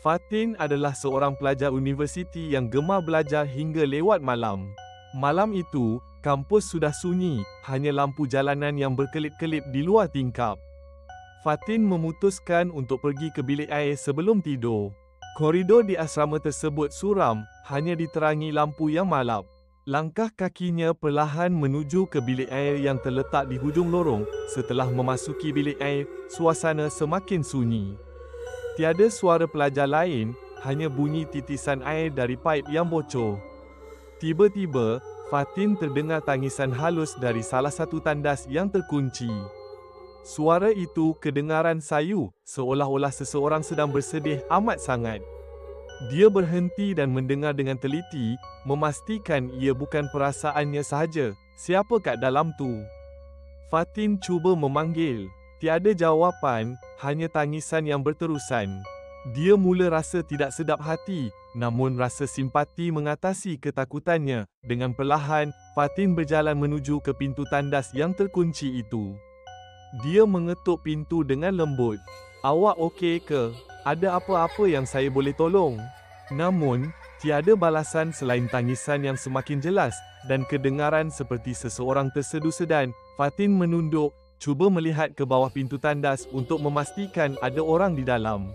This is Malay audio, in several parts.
Fatin adalah seorang pelajar universiti yang gemar belajar hingga lewat malam. Malam itu, kampus sudah sunyi, hanya lampu jalanan yang berkelip-kelip di luar tingkap. Fatin memutuskan untuk pergi ke bilik air sebelum tidur. Koridor di asrama tersebut suram, hanya diterangi lampu yang malap. Langkah kakinya perlahan menuju ke bilik air yang terletak di hujung lorong. Setelah memasuki bilik air, suasana semakin sunyi. Tiada suara pelajar lain, hanya bunyi titisan air dari paip yang bocor. Tiba-tiba, Fatin terdengar tangisan halus dari salah satu tandas yang terkunci. Suara itu kedengaran sayu, seolah-olah seseorang sedang bersedih amat sangat. Dia berhenti dan mendengar dengan teliti, memastikan ia bukan perasaannya sahaja. Siapa kat dalam tu? Fatin cuba memanggil. Tiada jawapan, hanya tangisan yang berterusan. Dia mula rasa tidak sedap hati, namun rasa simpati mengatasi ketakutannya. Dengan perlahan, Fatin berjalan menuju ke pintu tandas yang terkunci itu. Dia mengetuk pintu dengan lembut. "Awak okey ke? Ada apa-apa yang saya boleh tolong?" Namun, tiada balasan selain tangisan yang semakin jelas, dan kedengaran seperti seseorang tersedu sedan. Fatin menunduk, cuba melihat ke bawah pintu tandas untuk memastikan ada orang di dalam.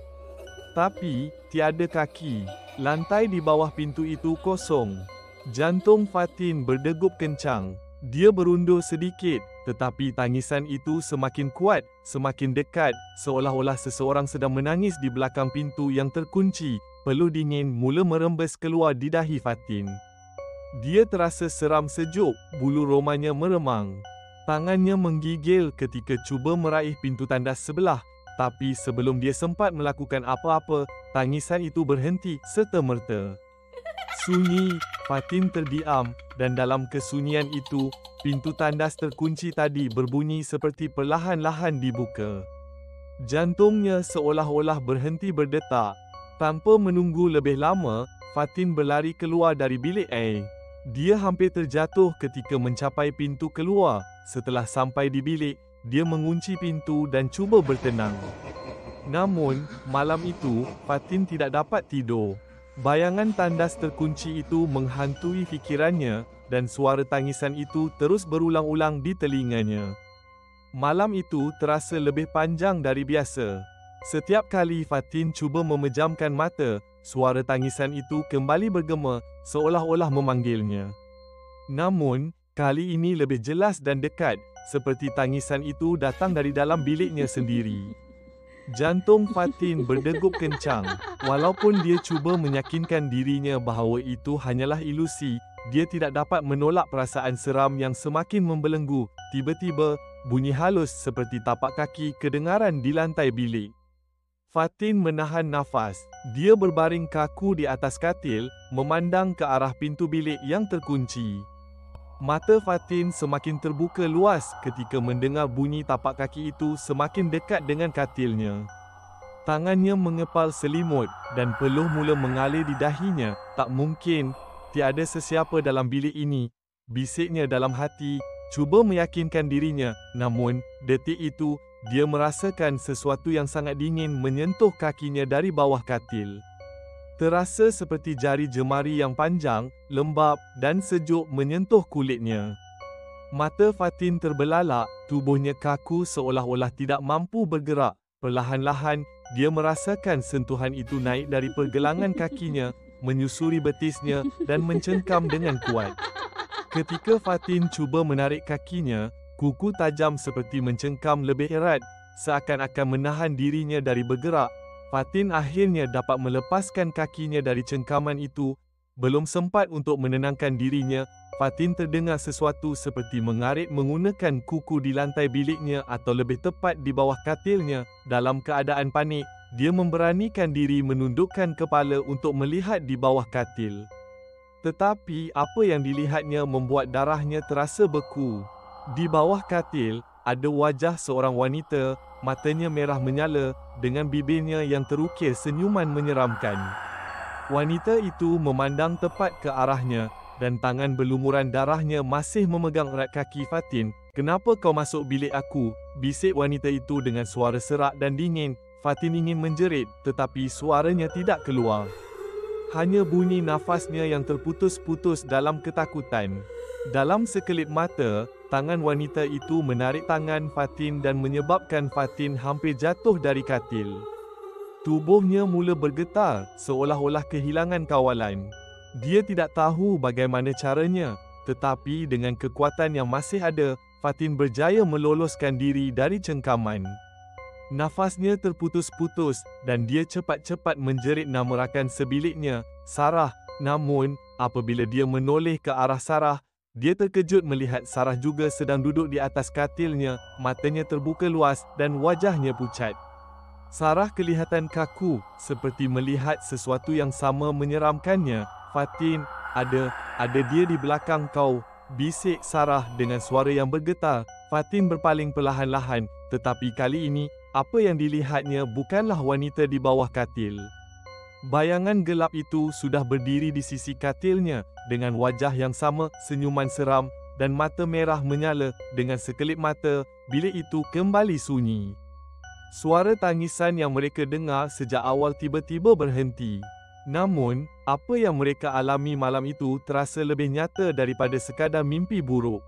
Tapi, tiada kaki. Lantai di bawah pintu itu kosong. Jantung Fatin berdegup kencang. Dia berundur sedikit, tetapi tangisan itu semakin kuat, semakin dekat, seolah-olah seseorang sedang menangis di belakang pintu yang terkunci. Peluh dingin mula merembes keluar di dahi Fatin. Dia terasa seram sejuk, bulu romanya meremang. Tangannya menggigil ketika cuba meraih pintu tandas sebelah, tapi sebelum dia sempat melakukan apa-apa, tangisan itu berhenti serta-merta. Sunyi, Fatin terdiam, dan dalam kesunyian itu, pintu tandas terkunci tadi berbunyi seperti perlahan-lahan dibuka. Jantungnya seolah-olah berhenti berdetak. Tanpa menunggu lebih lama, Fatin berlari keluar dari bilik air. Dia hampir terjatuh ketika mencapai pintu keluar. Setelah sampai di bilik, dia mengunci pintu dan cuba bertenang. Namun, malam itu, Fatin tidak dapat tidur. Bayangan tandas terkunci itu menghantui fikirannya, dan suara tangisan itu terus berulang-ulang di telinganya. Malam itu terasa lebih panjang dari biasa. Setiap kali Fatin cuba memejamkan mata, suara tangisan itu kembali bergema, seolah-olah memanggilnya. Namun, kali ini lebih jelas dan dekat, seperti tangisan itu datang dari dalam biliknya sendiri. Jantung Fatin berdegup kencang. Walaupun dia cuba meyakinkan dirinya bahawa itu hanyalah ilusi, dia tidak dapat menolak perasaan seram yang semakin membelenggu. Tiba-tiba, bunyi halus seperti tapak kaki kedengaran di lantai bilik. Fatin menahan nafas. Dia berbaring kaku di atas katil, memandang ke arah pintu bilik yang terkunci. Mata Fatin semakin terbuka luas ketika mendengar bunyi tapak kaki itu semakin dekat dengan katilnya. Tangannya mengepal selimut, dan peluh mula mengalir di dahinya. Tak mungkin, tiada sesiapa dalam bilik ini, bisiknya dalam hati, cuba meyakinkan dirinya. Namun, detik itu, dia merasakan sesuatu yang sangat dingin menyentuh kakinya dari bawah katil. Terasa seperti jari jemari yang panjang, lembap, dan sejuk menyentuh kulitnya. Mata Fatin terbelalak, tubuhnya kaku seolah-olah tidak mampu bergerak. Perlahan-lahan, dia merasakan sentuhan itu naik dari pergelangan kakinya, menyusuri betisnya, dan mencengkam dengan kuat. Ketika Fatin cuba menarik kakinya, kuku tajam seperti mencengkam lebih erat, seakan-akan menahan dirinya dari bergerak. Fatin akhirnya dapat melepaskan kakinya dari cengkaman itu. Belum sempat untuk menenangkan dirinya, Fatin terdengar sesuatu seperti mengarit menggunakan kuku di lantai biliknya atau lebih tepat di bawah katilnya. Dalam keadaan panik, dia memberanikan diri menundukkan kepala untuk melihat di bawah katil. Tetapi apa yang dilihatnya membuat darahnya terasa beku. Di bawah katil, ada wajah seorang wanita, matanya merah menyala, dengan bibirnya yang terukir senyuman menyeramkan. Wanita itu memandang tepat ke arahnya, dan tangan berlumuran darahnya masih memegang erat kaki Fatin. "Kenapa kau masuk bilik aku?" bisik wanita itu dengan suara serak dan dingin. Fatin ingin menjerit, tetapi suaranya tidak keluar. Hanya bunyi nafasnya yang terputus-putus dalam ketakutan. Dalam sekelip mata, tangan wanita itu menarik tangan Fatin dan menyebabkan Fatin hampir jatuh dari katil. Tubuhnya mula bergetar, seolah-olah kehilangan kawalan. Dia tidak tahu bagaimana caranya, tetapi dengan kekuatan yang masih ada, Fatin berjaya meloloskan diri dari cengkaman. Nafasnya terputus-putus dan dia cepat-cepat menjerit nama rakan sebiliknya, Sarah. Namun, apabila dia menoleh ke arah Sarah, dia terkejut melihat Sarah juga sedang duduk di atas katilnya, matanya terbuka luas dan wajahnya pucat. Sarah kelihatan kaku, seperti melihat sesuatu yang sama menyeramkannya. Fatin, ada dia di belakang kau, bisik Sarah dengan suara yang bergetar. Fatin berpaling perlahan-lahan, tetapi kali ini, apa yang dilihatnya bukanlah wanita di bawah katil. Bayangan gelap itu sudah berdiri di sisi katilnya, dengan wajah yang sama, senyuman seram, dan mata merah menyala. Dengan sekelip mata, bilik itu kembali sunyi. Suara tangisan yang mereka dengar sejak awal tiba-tiba berhenti. Namun, apa yang mereka alami malam itu terasa lebih nyata daripada sekadar mimpi buruk.